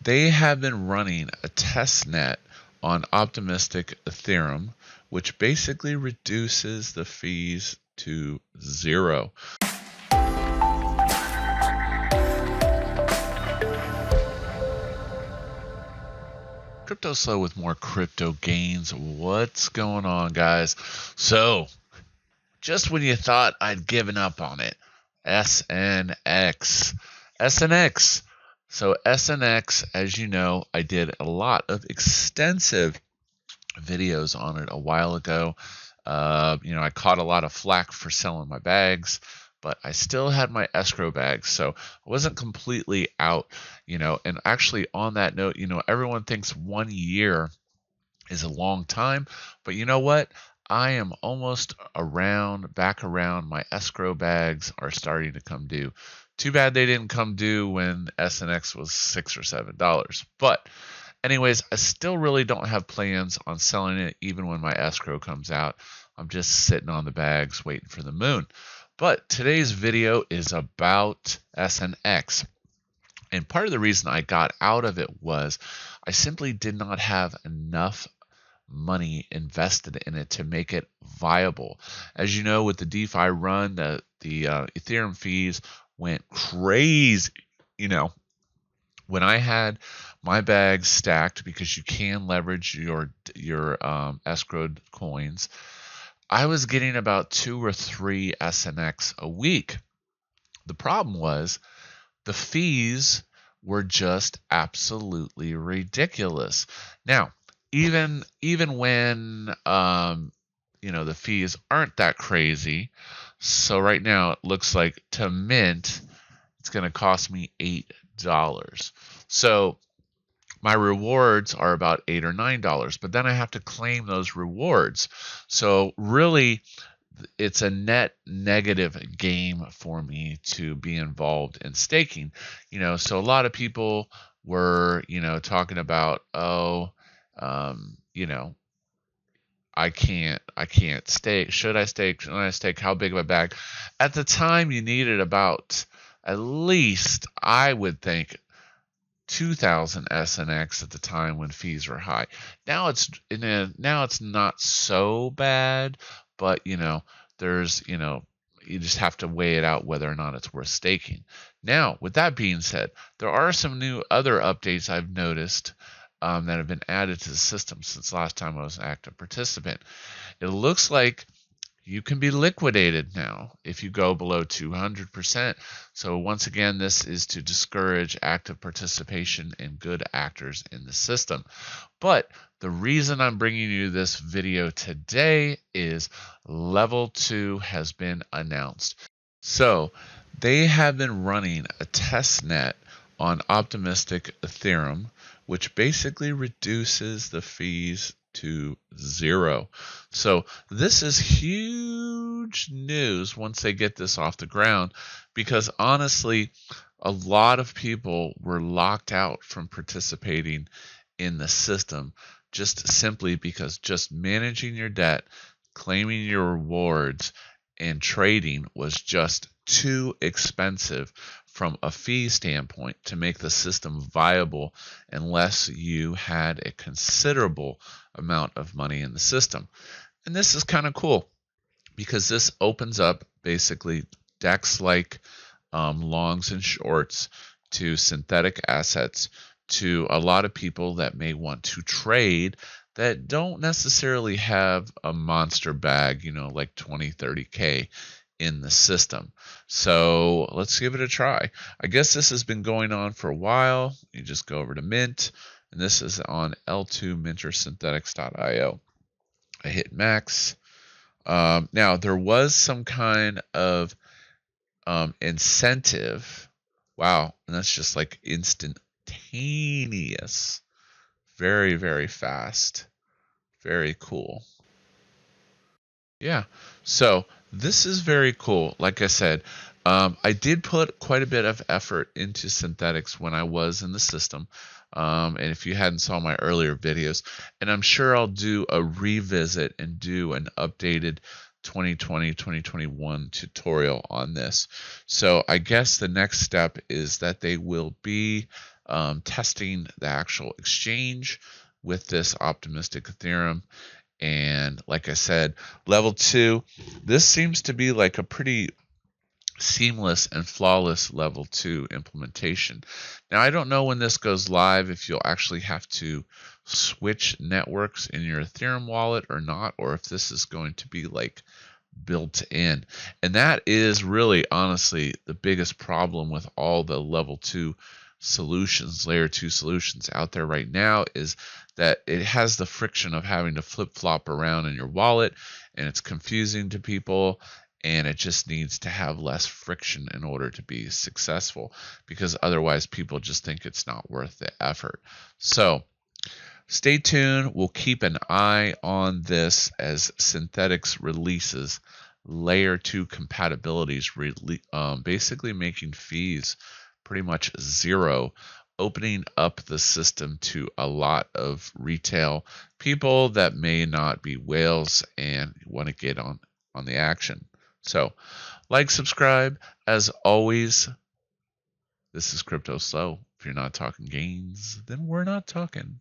They have been running a testnet on Optimistic Ethereum, which basically reduces the fees to zero. Cryptoslo with more crypto gains. What's going on, guys? So, just when you thought I'd given up on it, SNX. SNX. So SNX, as you know, I did a lot of extensive videos on it a while ago. I caught a lot of flack for selling my bags, but I still had my escrow bags, so I wasn't completely out, and actually on that note, everyone thinks 1 year is a long time, but you know what? I am almost back around. My escrow bags are starting to come due. Too bad they didn't come due when SNX was $6 or $7. But anyways, I still really don't have plans on selling it even when my escrow comes out. I'm just sitting on the bags waiting for the moon. But today's video is about SNX. And part of the reason I got out of it was I simply did not have enough money invested in it to make it viable. As you know, with the DeFi run, the Ethereum fees went crazy. When I had my bags stacked, because you can leverage your escrowed coins, I was getting about 2 or 3 SNX a week. The problem was the fees were just absolutely ridiculous. Now, even when the fees aren't that crazy, so right now it looks like to mint it's going to cost me $8. So my rewards are about $8 or $9, but then I have to claim those rewards. So really, it's a net negative game for me to be involved in staking. So a lot of people were, talking about, I can't stake. Should I stake? Should I stake? How big of a bag? At the time, you needed about, at least, I would think, 2,000 SNX at the time when fees were high. Now it's not so bad, but there's you just have to weigh it out whether or not it's worth staking. Now, with that being said, there are some new other updates I've noticed that have been added to the system since last time I was an active participant. It looks like you can be liquidated now if you go below 200%. So once again, this is to discourage active participation and good actors in the system. But the reason I'm bringing you this video today is level 2 has been announced. So they have been running a testnet on Optimistic Ethereum, which basically reduces the fees to zero. So this is huge news once they get this off the ground, because honestly, a lot of people were locked out from participating in the system just simply because just managing your debt, claiming your rewards, and trading was just too expensive from a fee standpoint to make the system viable unless you had a considerable amount of money in the system. And this is kind of cool because this opens up basically DEX like longs and shorts to synthetic assets to a lot of people that may want to trade that don't necessarily have a monster bag, like 20, 30K in the system. So let's give it a try. I guess this has been going on for a while. You just go over to Mint, and this is on L2mintersynthetics.io. I hit max. Now, there was some kind of incentive. Wow, and that's just like instantaneous. Very, very fast. Very cool. Yeah, so this is very cool. Like I said, I did put quite a bit of effort into synthetics when I was in the system. And if you hadn't saw my earlier videos, and I'm sure I'll do a revisit and do an updated 2020-2021 tutorial on this. So I guess the next step is that they will be testing the actual exchange with this Optimistic Ethereum. And like I said, level 2, this seems to be like a pretty seamless and flawless level 2 implementation. Now, I don't know when this goes live if you'll actually have to switch networks in your Ethereum wallet or not, or if this is going to be like built in. And that is really honestly the biggest problem with all the level 2 solutions, layer 2 solutions out there right now, is that it has the friction of having to flip-flop around in your wallet, and it's confusing to people, and it just needs to have less friction in order to be successful, because otherwise people just think it's not worth the effort. So stay tuned. We'll keep an eye on this as Synthetix releases layer 2 compatibilities, basically making fees pretty much zero, opening up the system to a lot of retail people that may not be whales and want to get on the action. So like, subscribe. As always, this is Cryptoslo. If you're not talking gains, then we're not talking.